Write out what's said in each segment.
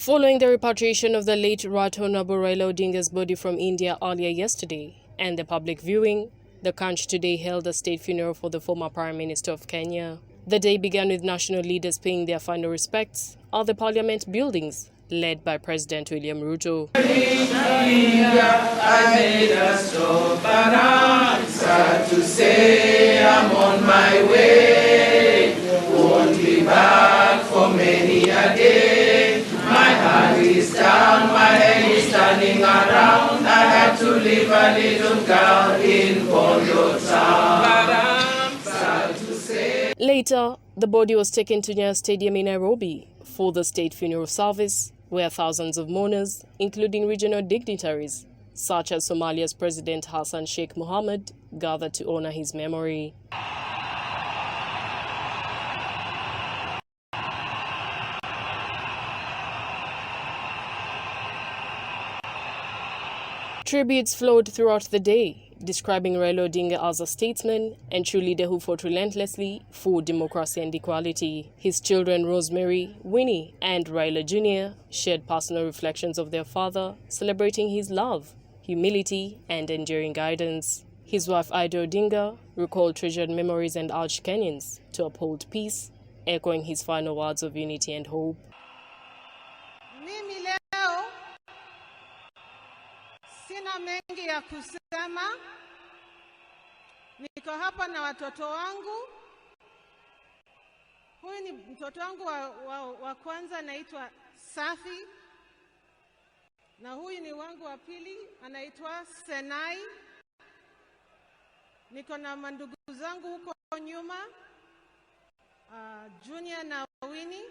Following the repatriation of the late Right Honorable Raila Odinga's body from India earlier yesterday and the public viewing, the country today held a state funeral for the former Prime Minister of Kenya. The day began with national leaders paying their final respects at the Parliament buildings, led by President William Ruto. I made a stop, but I'm sad to say I'm on my way. Won't be back for many a day. My heart is down, my head is turning around. I had to leave a little girl in Bondo town. But I'm sad to say. Later, the body was taken to Nyayo Stadium in Nairobi for the state funeral service, where thousands of mourners, including regional dignitaries, such as Somalia's President Hassan Sheikh Mohamud, gathered to honor his memory. Tributes flowed throughout the day, describing Raila Odinga as a statesman and true leader who fought relentlessly for democracy and equality. His children Rosemary, Winnie, and Raila Jr. shared personal reflections of their father, celebrating his love, humility, and enduring guidance. His wife Ida Odinga recalled treasured memories and urged Kenyans to uphold peace, echoing his final words of unity and hope. Sina mengi ya kusema. Niko hapa na watoto wangu. Huyu ni mtoto wangu wa kwanza anaitwa Safi. Na huyu ni wangu wa pili anaitwa Senai. Niko na mandugu zangu huko nyuma. Junior na Winnie.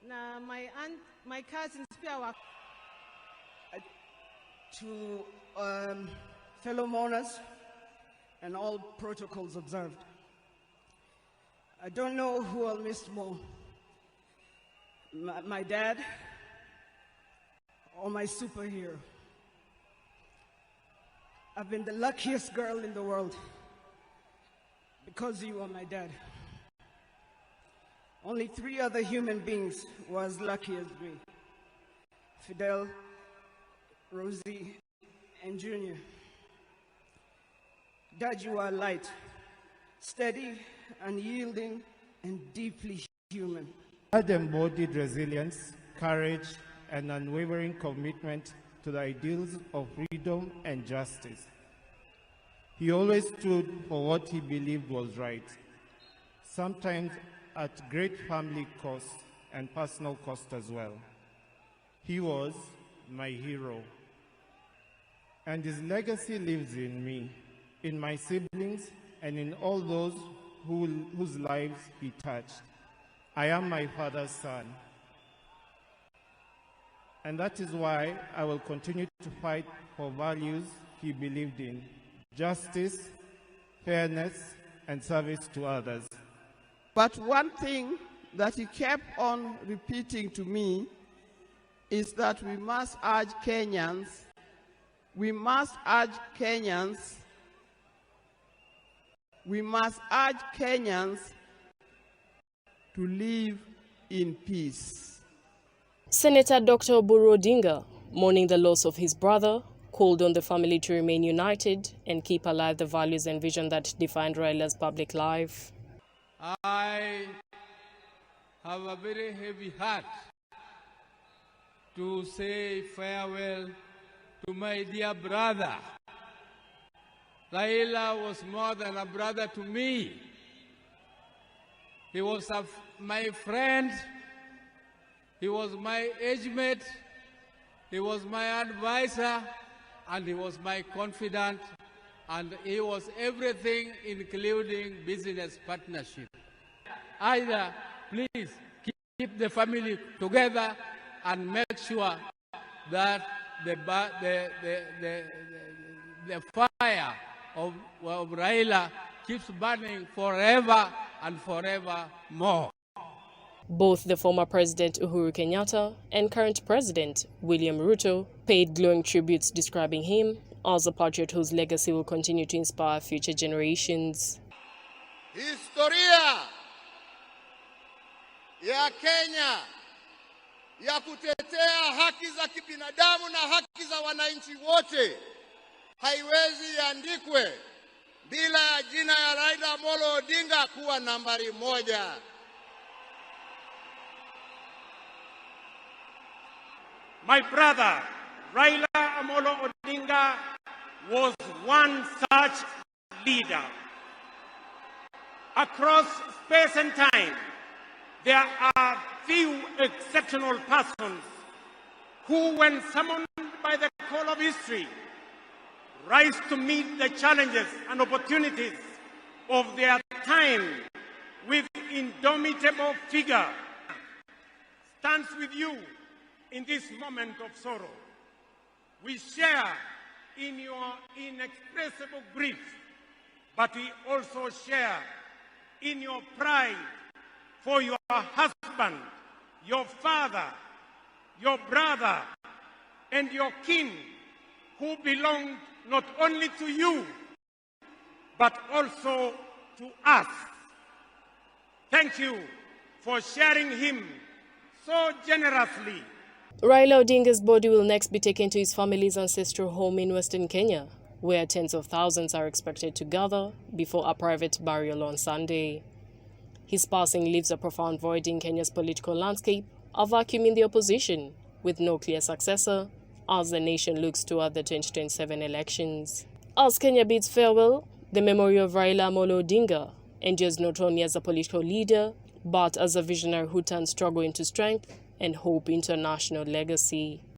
Na my cousins pia wako. To fellow mourners and all protocols observed. I don't know who I'll miss more, my dad or my superhero. I've been the luckiest girl in the world because you are my dad. Only 3 other human beings were as lucky as me: Fidel, Rosie, and Junior. Dad, you are light, steady, unyielding, and deeply human. Dad embodied resilience, courage, and unwavering commitment to the ideals of freedom and justice. He always stood for what he believed was right, sometimes at great family cost and personal cost as well. He was my hero. And his legacy lives in me, in my siblings, and in all those whose lives he touched. I am my father's son. And that is why I will continue to fight for values he believed in: justice, fairness, and service to others. But one thing that he kept on repeating to me is that we must urge Kenyans to live in peace. Senator Dr. Oburu Odinga, mourning the loss of his brother, called on the family to remain united and keep alive the values and vision that defined Raila's public life. I have a very heavy heart to say farewell to my dear brother. Raila was more than a brother to me. He was my friend. He was my age mate. He was my advisor, and he was my confidant, and he was everything, including business partnership. Either, please keep the family together and make sure that the fire of Raila keeps burning forever and forever more. Both the former President Uhuru Kenyatta and current President William Ruto paid glowing tributes, describing him as a patriot whose legacy will continue to inspire future generations. Historia ya Kenya ya kutetea haki za kibinadamu na haki za wananchi wote haiwezi iandikwe bila ya jina ya Raila Amolo Odinga kuwa nambari 1. My brother, Raila Amolo Odinga, was one such leader. Across space and time, there are few exceptional persons who, when summoned by the call of history, rise to meet the challenges and opportunities of their time with indomitable vigor. Stands with you in this moment of sorrow. We share in your inexpressible grief, but we also share in your pride for your husband, your father, your brother, and your kin, who belonged not only to you, but also to us. Thank you for sharing him so generously. Raila Odinga's body will next be taken to his family's ancestral home in Western Kenya, where tens of thousands are expected to gather before a private burial on Sunday. His passing leaves a profound void in Kenya's political landscape, a vacuum in the opposition, with no clear successor, as the nation looks toward the 2027 elections. As Kenya bids farewell, the memory of Raila Amolo Odinga endures not only as a political leader, but as a visionary who turned struggle into strength and hope into a national legacy.